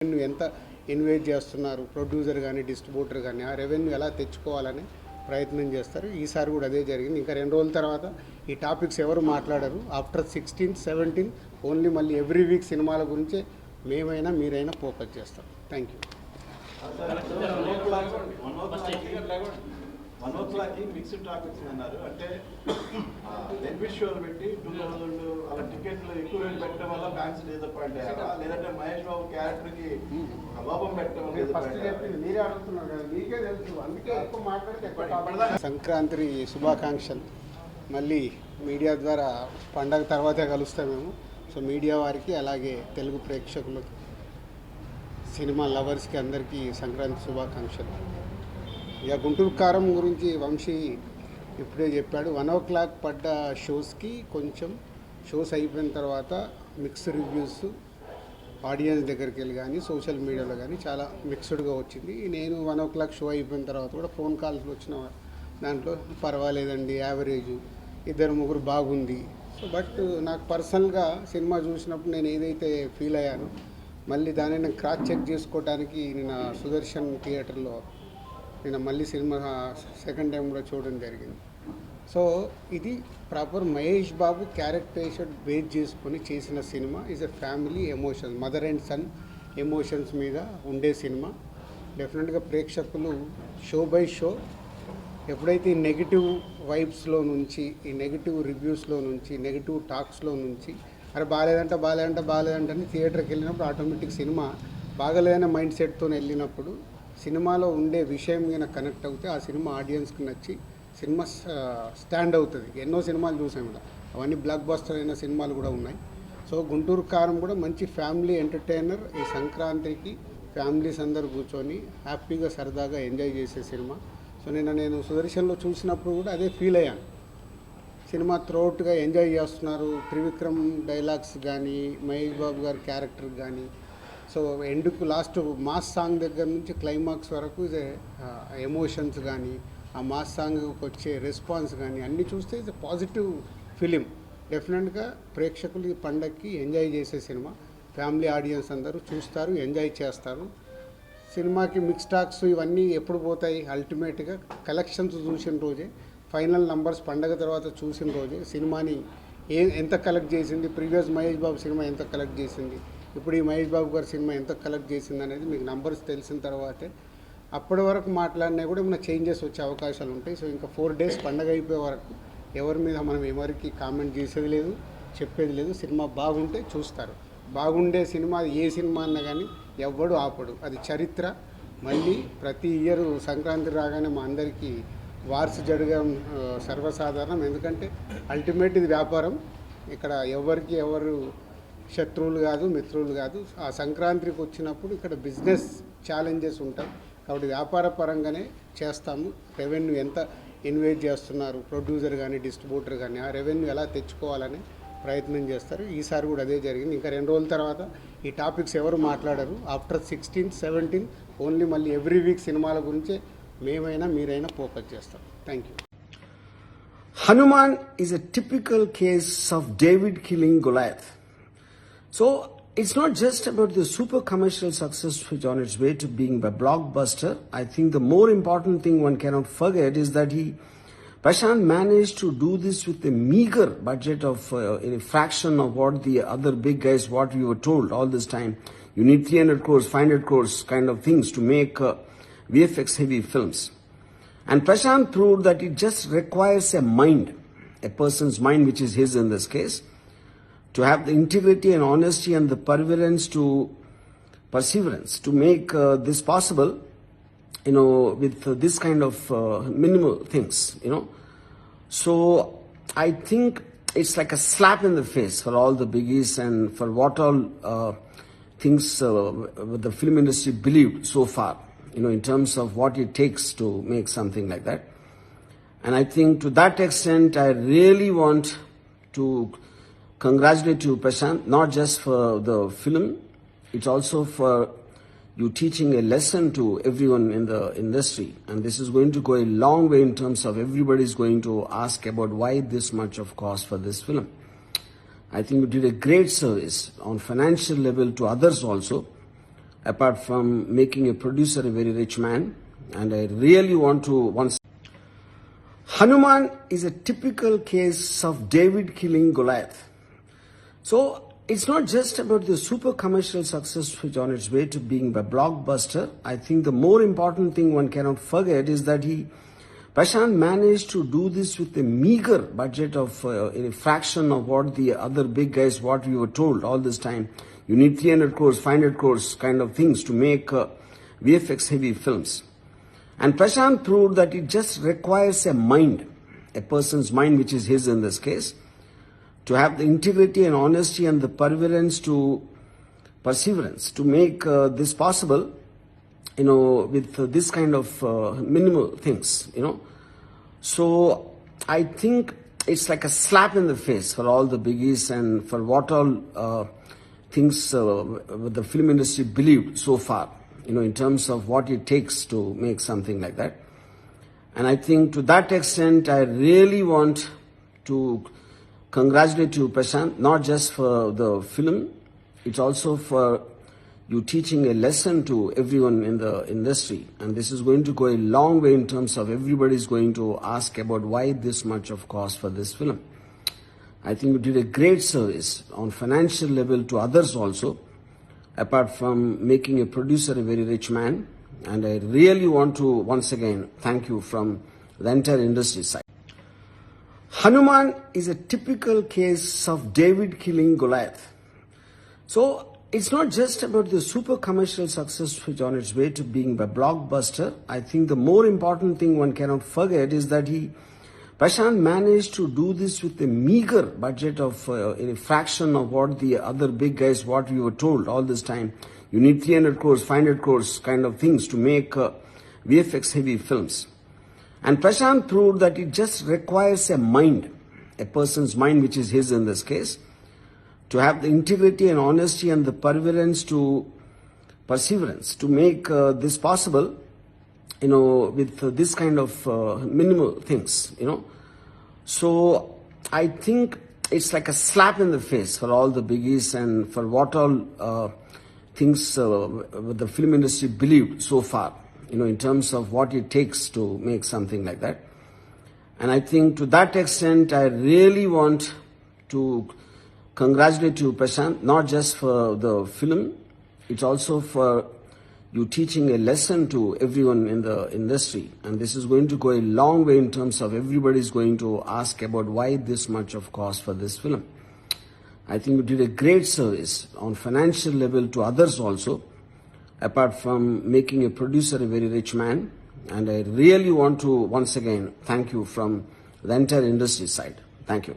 Revenue ఎంత invest చేస్తున్నారు producer కానీ డిస్ట్రిబ్యూటర్ కానీ ఆ రెవెన్యూ ఎలా తెచ్చుకోవాలని ప్రయత్నం చేస్తారు. ఈసారి కూడా అదే జరిగింది. ఇంకా 2 రోజుల తర్వాత ఈ టాపిక్స్ ఎవరు మాట్లాడరు. ఆఫ్టర్ 16, 17 ఓన్లీ మళ్ళీ ఎవ్రీ వీక్ సినిమాల గురించే మేమైనా మీరైనా ఫోకస్ చేస్తాం. Thank you. మిక్స్డ్ టాపిక్స్ అన్నారు. అంటే డెబ్యూట్ షోలు పెట్టి 2000 అలా టికెట్లు ఎక్కువ రేటు పెట్టడం వల్ల ఫ్యాన్స్ డిసప్పాయింట్ అయ్యారా, లేదంటే మహేష్ బాబు క్యారెక్టర్ కి అభావం పెట్టడం మీరే అడుగుతున్నారు కదా, మీకే తెలుసు, అందుకే ఎక్కువ మాట్లాడితే. సంక్రాంతి శుభాకాంక్షలు. మళ్ళీ మీడియా ద్వారా పండగ తర్వాతే కలుస్తాం మేము. సో మీడియా వారికి అలాగే తెలుగు ప్రేక్షకులకు సినిమా లవర్స్కి అందరికీ సంక్రాంతి శుభాకాంక్షలు. ఇక గుంటూరు కారం గురించి వంశీ ఇప్పుడే చెప్పాడు. 1 o'clock పడ్డ షోస్కి కొంచెం షోస్ అయిపోయిన తర్వాత మిక్స్డ్ రివ్యూస్ ఆడియన్స్ దగ్గరికి వెళ్ళి కానీ సోషల్ మీడియాలో కానీ చాలా మిక్స్డ్గా వచ్చింది. నేను 1 o'clock షో అయిపోయిన తర్వాత కూడా ఫోన్ కాల్స్ వచ్చిన దాంట్లో పర్వాలేదండి, యావరేజ్, 2-3 బాగుంది. సో బట్ నాకు పర్సనల్గా సినిమా చూసినప్పుడు నేను ఏదైతే ఫీల్ అయ్యానో మళ్ళీ దాన్ని నేను క్రాస్ చెక్ చేసుకోవడానికి నేను సుదర్శన్ థియేటర్లో నేను మళ్ళీ సినిమా సెకండ్ టైం కూడా చూడడం జరిగింది. సో ఇది proper Mahesh Babu characterization base చేసుకొని చేసిన సినిమా. Is a family emotions, mother and son emotions మీద ఉండే సినిమా. డెఫినెట్గా ప్రేక్షకులు షో బై షో ఎప్పుడైతే ఈ నెగిటివ్ వైబ్స్లో నుంచి, ఈ నెగిటివ్ రివ్యూస్లో నుంచి, నెగిటివ్ టాక్స్లో నుంచి అరే బాగాలేదంటే అని థియేటర్కి వెళ్ళినప్పుడు ఆటోమేటిక్ సినిమా బాగలేదనే మైండ్ సెట్తో వెళ్ళినప్పుడు సినిమాలో ఉండే విషయం మీద కనెక్ట్ అవుతే ఆ సినిమా ఆడియన్స్కి నచ్చి సినిమా స్టాండ్ అవుతుంది. ఎన్నో సినిమాలు చూసాం కదా, అవన్నీ బ్లాక్ బస్టర్ అయిన సినిమాలు కూడా ఉన్నాయి. సో గుంటూరు కారం కూడా మంచి ఫ్యామిలీ ఎంటర్టైనర్. ఈ సంక్రాంతికి ఫ్యామిలీస్ అందరూ కూర్చొని హ్యాపీగా సరదాగా ఎంజాయ్ చేసే సినిమా. సో నేను సుదర్శన్లో చూసినప్పుడు కూడా అదే ఫీల్ అయ్యాను. సినిమా త్రూఅవుట్గా ఎంజాయ్ చేస్తున్నారు. త్రివిక్రమ్ డైలాగ్స్ కానీ, మహేష్ బాబు గారి క్యారెక్టర్ కానీ, సో ఎండ్కు లాస్ట్ మాస్ సాంగ్ దగ్గర నుంచి క్లైమాక్స్ వరకు ఇదే ఎమోషన్స్ కానీ, ఆ మాస్ సాంగ్కి వచ్చే రెస్పాన్స్ కానీ అన్నీ చూస్తే ఇది పాజిటివ్ ఫిలిం. డెఫినెట్గా ప్రేక్షకులు ఈ పండగకి ఎంజాయ్ చేసే సినిమా. ఫ్యామిలీ ఆడియన్స్ అందరూ చూస్తారు, ఎంజాయ్ చేస్తారు. సినిమాకి మిక్స్ టాక్స్ ఇవన్నీ ఎప్పుడు పోతాయి? అల్టిమేట్గా కలెక్షన్స్ చూసిన రోజే, ఫైనల్ నంబర్స్ పండగ తర్వాత చూసిన రోజే సినిమాని ఎంత కలెక్ట్ చేసింది, ప్రీవియస్ మహేష్ బాబు సినిమా ఎంత కలెక్ట్ చేసింది, ఇప్పుడు ఈ మహేష్ బాబు గారి సినిమా ఎంత కలెక్ట్ చేసింది అనేది మీకు నంబర్స్ తెలిసిన తర్వాతే. అప్పటి వరకు మాట్లాడినా కూడా ఏమైనా చేంజెస్ వచ్చే అవకాశాలు ఉంటాయి. సో ఇంకా 4 days పండగ అయిపోయే వరకు ఎవరి మీద మనం ఎవరికి కామెంట్ చేసేది లేదు, చెప్పేది లేదు. సినిమా బాగుంటే చూస్తారు. బాగుండే సినిమా ఏ సినిమా అన్నా కానీ ఎవ్వడు ఆపడు, అది చరిత్ర. మళ్ళీ ప్రతి ఇయర్ సంక్రాంతి రాగానే మా అందరికీ వార్స్ జరగడం సర్వసాధారణం. ఎందుకంటే అల్టిమేట్ ఇది వ్యాపారం. ఇక్కడ ఎవరు శత్రువులు కాదు, మిత్రులు కాదు. ఆ సంక్రాంతికి వచ్చినప్పుడు ఇక్కడ బిజినెస్ ఛాలెంజెస్ ఉంటాయి. కాబట్టి వ్యాపార పరంగానే చేస్తాము. రెవెన్యూ ఎంత ఇన్వెస్ట్ చేస్తున్నారు ప్రొడ్యూసర్ కానీ డిస్ట్రిబ్యూటర్ కానీ ఆ రెవెన్యూ ఎలా తెచ్చుకోవాలని ప్రయత్నం చేస్తారు. ఈసారి కూడా అదే జరిగింది. ఇంకా 2 రోజుల తర్వాత ఈ టాపిక్స్ ఎవరు మాట్లాడరు. ఆఫ్టర్ 16, 17 ఓన్లీ మళ్ళీ ఎవ్రీ వీక్ సినిమాల గురించే మేమైనా మీరైనా ఫోకస్ చేస్తాం. Thank you. Hanuman is a typical case of David killing Goliath. So it's not just about the super commercial success which on its way to being a blockbuster. I think the more important thing one cannot forget is that Prashant managed to do this with a meager budget of in a fraction of what the other big guys, what we were told all this time. You need 300 crores, 500 crores kind of things to make VFX heavy films. And Prashant proved that it just requires a mind, a person's mind, which is his in this case, to have the integrity and honesty and the perseverance to make this possible, with this kind of minimal things, So I think it's like a slap in the face for all the biggies and for what all things the film industry believed so far, in terms of what it takes to make something like that. And I think to that extent, I really want to congratulate you, Prashant, not just for the film, it's also for you teaching a lesson to everyone in the industry. And this is going to go a long way in terms of everybody is going to ask about why this much of cost for this film. I think you did a great service on financial level to others also. apart from making a producer a very rich man. And I really want to once. Hanuman is a typical case of David killing Goliath. So it's not just about the super commercial success which on its way to being a blockbuster. I think the more important thing one cannot forget is that Prashant managed to do this with a meager budget of a fraction of what the other big guys, what we were told all this time. You need 300 crores, 500 crores kind of things to make VFX heavy films. And Prashant proved that it just requires a mind, a person's mind, which is his in this case, to have the integrity and honesty and the perseverance to make this possible, with this kind of minimal things, So I think it's like a slap in the face for all the biggies and for what all things the film industry believed so far, in terms of what it takes to make something like that. And I think to that extent, I really want to congratulate you, Prashant, not just for the film, it's also for you teaching a lesson to everyone in the industry. And this is going to go a long way in terms of everybody's going to ask about why this much of cost for this film. I think you did a great service on financial level to others also, apart from making a producer a very rich man. And I really want to once again thank you from the entire industry side. Hanuman is a typical case of David killing Goliath. So it's not just about the super commercial success which on its way to being a blockbuster. I think the more important thing one cannot forget is that Prashant managed to do this with a meager budget of a fraction of what the other big guys, what we were told all this time. You need 300 crores, 500 crores kind of things to make VFX heavy films. And Prashant proved that it just requires a mind, a person's mind, which is his in this case, to have the integrity and honesty and the perseverance to make this possible, with this kind of minimal things, So I think it's like a slap in the face for all the biggies and for what all things the film industry believed so far, in terms of what it takes to make something like that. And I think to that extent, I really want to congratulate you, Prashant, not just for the film, it's also for you teaching a lesson to everyone in the industry. And this is going to go a long way in terms of everybody's going to ask about why this much of cost for this film. I think you did a great service on financial level to others also, apart from making a producer a very rich man. And I really want to once again thank you from the entire industry side. Thank you.